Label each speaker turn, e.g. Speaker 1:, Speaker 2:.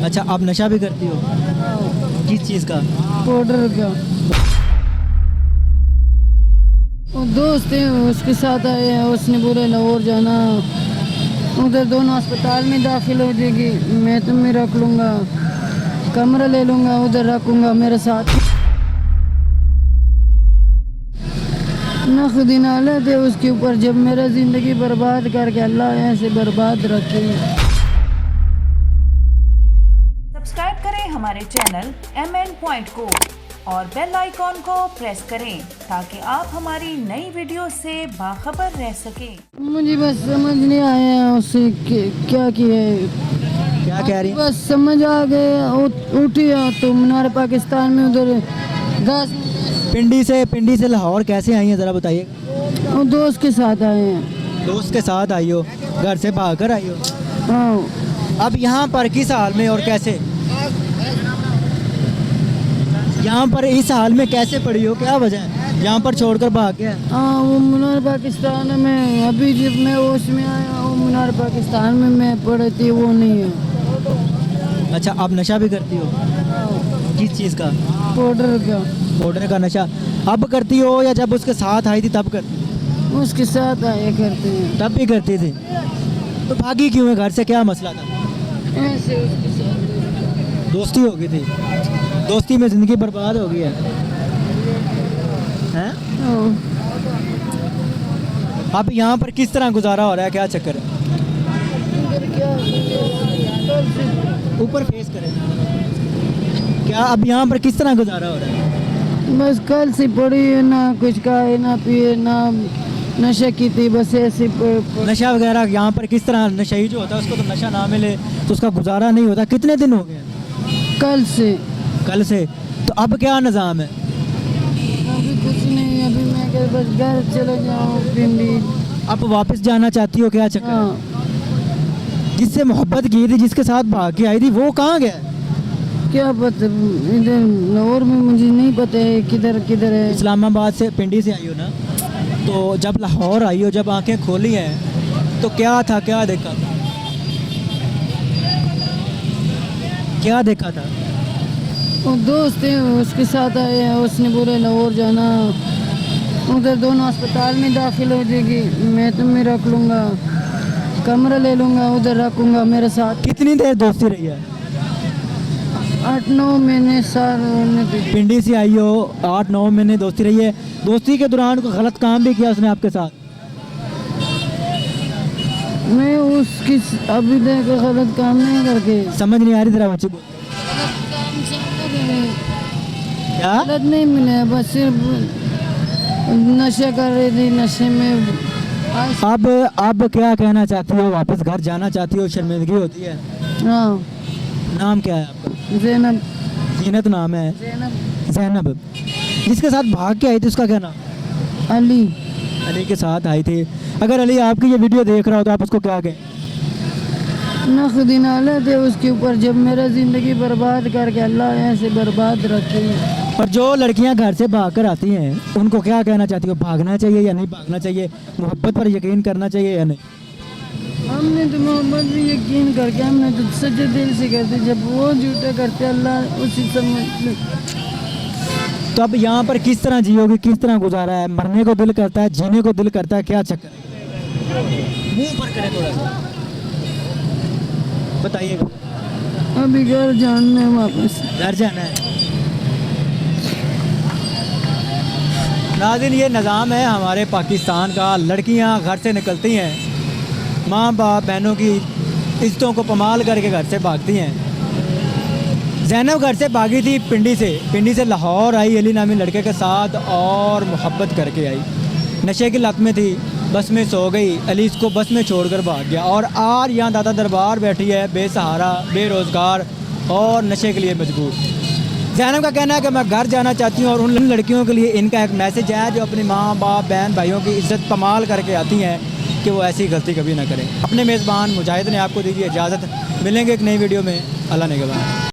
Speaker 1: अच्छा, आप नशा भी करती हो? किस चीज़ का?
Speaker 2: पाउडर का। वो दोस्त है उसके साथ आए हैं, उसने बोले लाहौर जाना, उधर दोनों अस्पताल में दाखिल हो जाएगी, मैं तुम्हें रख लूँगा, कमरा ले लूँगा, उधर रखूँगा मेरे साथ। ना खुदी नालत है उसके ऊपर, जब मेरा ज़िंदगी बर्बाद करके अल्लाह ऐसे बर्बाद रखे।
Speaker 3: सब्सक्राइब करें हमारे चैनल MN पॉइंट को और बेल आइकॉन को प्रेस करें ताकि आप हमारी नई वीडियो से बाखबर रह सकें।
Speaker 2: मुझे बस समझ नहीं आया उससे क्या किया है।
Speaker 1: क्या कह रही?
Speaker 2: बस समझ आ गया, उठी तो मीनार पाकिस्तान में उधर घास।
Speaker 1: पिंडी से लाहौर कैसे आई हैं, ज़रा बताइए।
Speaker 2: वो दोस्त के साथ आए हैं।
Speaker 1: दोस्त के साथ आई हो, घर से भाग कर आई हो?
Speaker 2: हाँ।
Speaker 1: अब यहाँ पर किस हाल में और कैसे? यहाँ पर इस हाल में कैसे पड़ी हो, क्या वजह है यहाँ पर छोड़कर भाग गया?
Speaker 2: हाँ, वो मीनार पाकिस्तान में अभी जब मैं होश में आया, वो मीनार पाकिस्तान में मैं पड़ी थी, वो नहीं है।
Speaker 1: अच्छा, आप नशा भी करती हो? किस चीज़ का?
Speaker 2: पाउडर का।
Speaker 1: पाउडर का नशा अब करती हो या जब उसके साथ आई थी तब करती?
Speaker 2: उसके साथ आया करते हैं।
Speaker 1: तब भी करती थी, तो भागी क्यों है घर से, क्या मसला था?
Speaker 2: ऐसे उसके साथ
Speaker 1: दोस्ती हो गई थी, दोस्ती में ज़िंदगी बर्बाद हो गई है, हैं?
Speaker 2: हाँ।
Speaker 1: अब यहाँ पर किस तरह गुजारा हो रहा है, क्या चक्कर है?
Speaker 2: उधर क्या
Speaker 1: ऊपर फेस करें। क्या अब यहाँ पर किस तरह गुजारा हो रहा है?
Speaker 2: बस कल से पड़ी है, ना कुछ खाए ना पिए ना नशा की थी, बस ऐसे
Speaker 1: नशा वगैरह यहाँ पर किस तरह? नशई जो होता है उसको तो नशा ना मिले तो उसका गुजारा नहीं होता। कितने दिन हो गए?
Speaker 2: कल से।
Speaker 1: कल से। तो अब क्या निज़ाम है?
Speaker 2: अभी कुछ नहीं, अभी मैं क्या बस घर चले जाऊँ पिंडी।
Speaker 1: अब वापस जाना चाहती हो, क्या चक्कर है?
Speaker 2: हाँ।
Speaker 1: जिससे मोहब्बत की थी, जिसके साथ भाग के आई थी, वो कहाँ गया?
Speaker 2: क्या पता, इधर लाहौर में मुझे नहीं पता है किधर किधर है।
Speaker 1: इस्लामाबाद से, पिंडी से आई हो ना, तो जब लाहौर आई हो, जब आंखें खोली हैं तो क्या था, क्या देखा था? क्या देखा था?
Speaker 2: वो दोस्त है उसके साथ आए हैं, उसने बोले लाहौर जाना, उधर दोनों अस्पताल में दाखिल हो जाएगी, मैं तुम्हें रख लूँगा, कमरा ले लूँगा, उधर रखूँगा मेरे साथ।
Speaker 1: कितनी देर दोस्ती रही है?
Speaker 2: 8-9 महीने साल होने थे।
Speaker 1: पिंडी से आई हो, 8-9 महीने दोस्ती रही है। दोस्ती के दौरान कोई गलत काम भी किया उसने आपके साथ?
Speaker 2: मैं उसकी अभी तक गलत काम नहीं करके।
Speaker 1: समझ नहीं आ रही, जरा बच्चे बोल। क्या?
Speaker 2: गलत नहीं मिले, बस सिर्फ नशा कर रही थी, नशे में।
Speaker 1: अब क्या कहना चाहती हो? वापस घर जाना चाहती हो? शर्मिंदगी होती है?
Speaker 2: हाँ।
Speaker 1: नाम क्या है आपका?
Speaker 2: ज़ैनब।
Speaker 1: जीनत नाम है? ज़ैनब। जिसके साथ भाग के आई थी उसका क्या नाम?
Speaker 2: अली।
Speaker 1: अली के साथ आई थी। अगर अली आपकी ये वीडियो देख रहा हो तो आप उसको क्या कहें?
Speaker 2: ना खुदी नालत है उसके ऊपर, जब मेरा ज़िंदगी बर्बाद करके अल्लाह ऐसे बर्बाद रखे।
Speaker 1: और जो लड़कियां घर से भाग कर आती हैं उनको क्या कहना चाहती हो? भागना चाहिए या नहीं भागना चाहिए? मोहब्बत पर यकीन करना चाहिए या नहीं?
Speaker 2: हमने तो मोहब्बत भी यकीन करके, हमने तो सच्चे दिल से करते, जब वो झूठे करते अल्लाह उसी समझ।
Speaker 1: तो अब यहाँ पर किस तरह जियोगे, किस तरह गुजारा है? मरने को दिल करता है, जीने को दिल करता है, क्या चक्कर है? मुंह पर करें थोड़ा सा, बताइएगा।
Speaker 2: अभी घर जाना है, वापस
Speaker 1: घर जाना है। नाज़रीन, ये निज़ाम है हमारे पाकिस्तान का। लड़कियां घर से निकलती हैं, माँ बाप बहनों की इज्जतों को पमाल करके घर से भागती हैं। ज़ैनब घर से भागी थी पिंडी से लाहौर आई अली नामी लड़के के साथ और मोहब्बत करके आई। नशे की लत में थी, बस में सो गई, अली इसको बस में छोड़कर भाग गया और आज यहाँ दादा दरबार बैठी है, बेसहारा, बेरोज़गार और नशे के लिए मजबूर। ज़ैनब का कहना है कि मैं घर जाना चाहती हूँ और उन लड़कियों के लिए इनका एक मैसेज है जो अपनी माँ बाप बहन भाइयों की इज़्ज़त पमाल करके आती हैं कि वो ऐसी गलती कभी ना करें। अपने मेज़बान मुजाहिद ने आपको दीजिए इजाज़त। मिलेंगे एक नई वीडियो में। अल्लाह निगहबान।